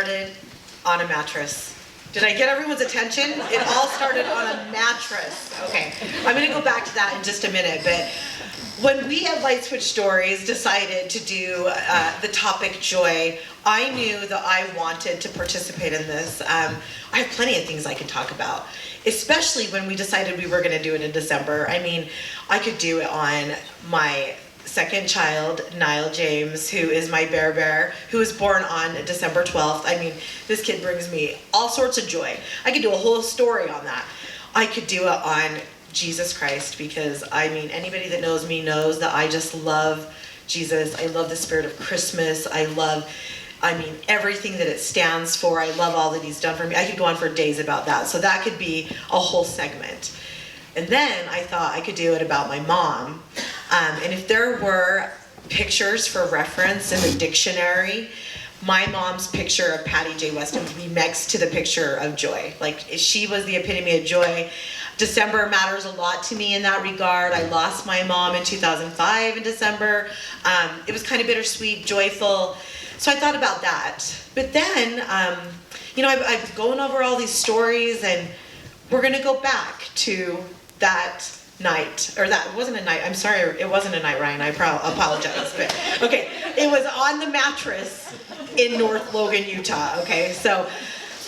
started on a mattress. Did I get everyone's attention? It all started on a mattress. Okay, I'm gonna go back to that in just a minute, but when we at Light Switch Stories decided to do the topic joy, I knew that I wanted to participate in this. I have plenty of things I can talk about, especially when we decided we were gonna do it in December. I mean, I could do it on my second child, Niall James, who is my bear, who was born on December 12th. I mean, this kid brings me all sorts of joy. I could do a whole story on that. I could do it on Jesus Christ, because I mean, anybody that knows me knows that I just love Jesus. I love the spirit of Christmas. I mean, everything that it stands for. I love all that he's done for me. I could go on for days about that. So that could be a whole segment. And then I thought I could do it about my mom. And if there were pictures for reference in the dictionary, my mom's picture of Patty J. Weston would be next to the picture of joy. Like, she was the epitome of joy. December matters a lot to me in that regard. I lost my mom in 2005 in December. It was kind of bittersweet, joyful. So I thought about that. But then, you know, I'm going over all these stories, and we're going to go back to that night, or that wasn't a night. I'm sorry, it wasn't a night, Ryan. I apologize. But okay, it was on the mattress in North Logan, Utah. Okay, so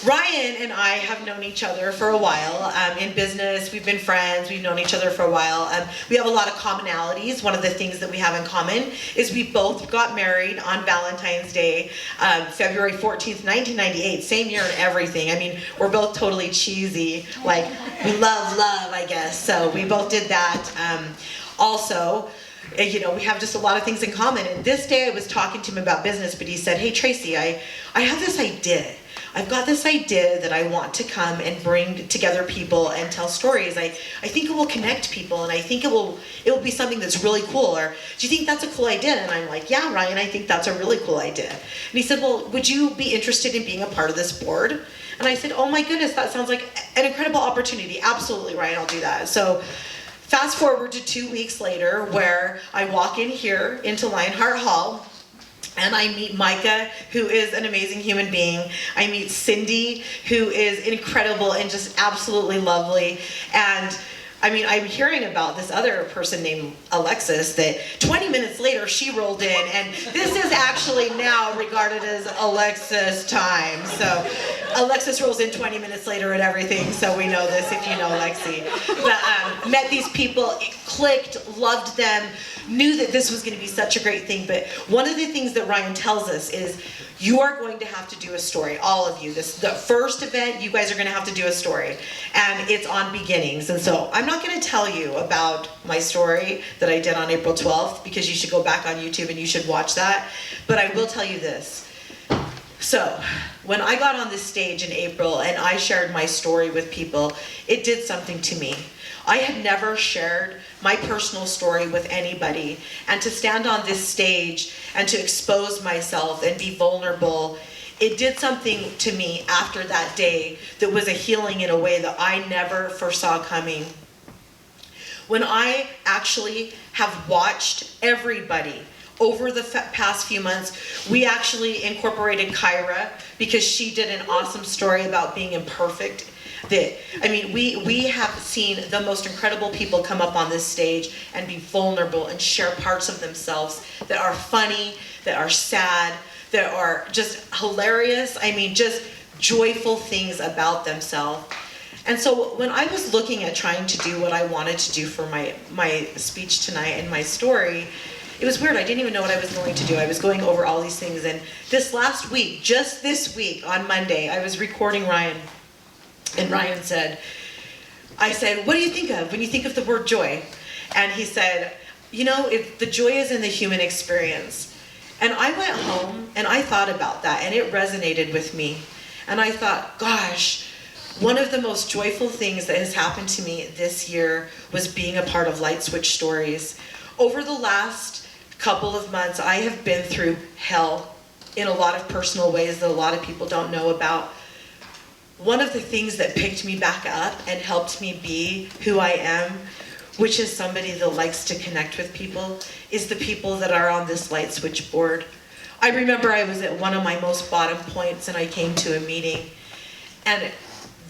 Ryan and I have known each other for a while. In business, we've been friends. We've known each other for a while. We have a lot of commonalities. One of the things that we have in common is we both got married on Valentine's Day, February 14th, 1998. Same year and everything. I mean, we're both totally cheesy. Like, we love, I guess. So we both did that. Also, you know, we have just a lot of things in common. And this day I was talking to him about business, but he said, "Hey, Tracy, I have this idea. I've got this idea that I want to come and bring together people and tell stories. I think it will connect people, and I think it will be something that's really cool. Or do you think that's a cool idea?" And I'm like, "Yeah, Ryan, I think that's a really cool idea." And he said, "Well, would you be interested in being a part of this board?" And I said, "Oh my goodness, that sounds like an incredible opportunity. Absolutely, Ryan, I'll do that." So fast forward to 2 weeks later, where I walk in here into Lionheart Hall, and I meet Micah, who is an amazing human being. I meet Cindy, who is incredible and just absolutely lovely. And I mean, I'm hearing about this other person named Alexis that 20 minutes later she rolled in, and this is actually now regarded as Alexis time. So Alexis rolls in 20 minutes later and everything, so we know this if you know Lexi. But met these people, it clicked, loved them, knew that this was going to be such a great thing. But one of the things that Ryan tells us is, you are going to have to do a story, all of you. The first event, you guys are going to have to do a story, and it's on beginnings. And so I'm not going to tell you about my story that I did on April 12th, because you should go back on YouTube and you should watch that. But I will tell you this. So when I got on this stage in April and I shared my story with people, it did something to me. I had never shared my personal story with anybody, and to stand on this stage and to expose myself and be vulnerable, it did something to me after that day that was a healing in a way that I never foresaw coming. When I actually have watched everybody over the past few months, we actually incorporated Kyra because she did an awesome story about being imperfect. We have seen the most incredible people come up on this stage and be vulnerable and share parts of themselves that are funny, that are sad, that are just hilarious. I mean, just joyful things about themselves. And so when I was looking at trying to do what I wanted to do for my speech tonight and my story, it was weird. I didn't even know what I was going to do. I was going over all these things. And this last week, just this week on Monday, I was recording Ryan. And Ryan said, I said, "What do you think of when you think of the word joy?" And he said, "You know, the joy is in the human experience." And I went home and I thought about that, and it resonated with me. And I thought, gosh, one of the most joyful things that has happened to me this year was being a part of Light Switch Stories. Over the last couple of months, I have been through hell in a lot of personal ways that a lot of people don't know about. One of the things that picked me back up and helped me be who I am, which is somebody that likes to connect with people, is the people that are on this Light Switch board. I remember I was at one of my most bottom points and I came to a meeting and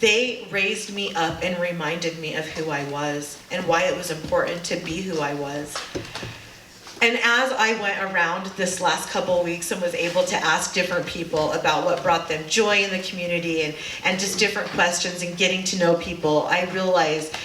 they raised me up and reminded me of who I was and why it was important to be who I was. And as I went around this last couple of weeks and was able to ask different people about what brought them joy in the community and just different questions and getting to know people, I realized,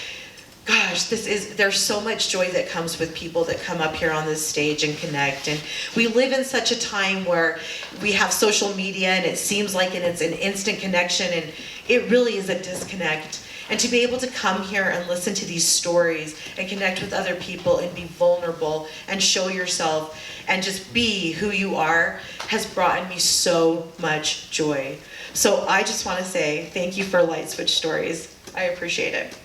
gosh, there's so much joy that comes with people that come up here on this stage and connect. And we live in such a time where we have social media and it seems like it's an instant connection, and it really is a disconnect. And to be able to come here and listen to these stories and connect with other people and be vulnerable and show yourself and just be who you are has brought me so much joy. So I just want to say thank you for Light Switch Stories. I appreciate it.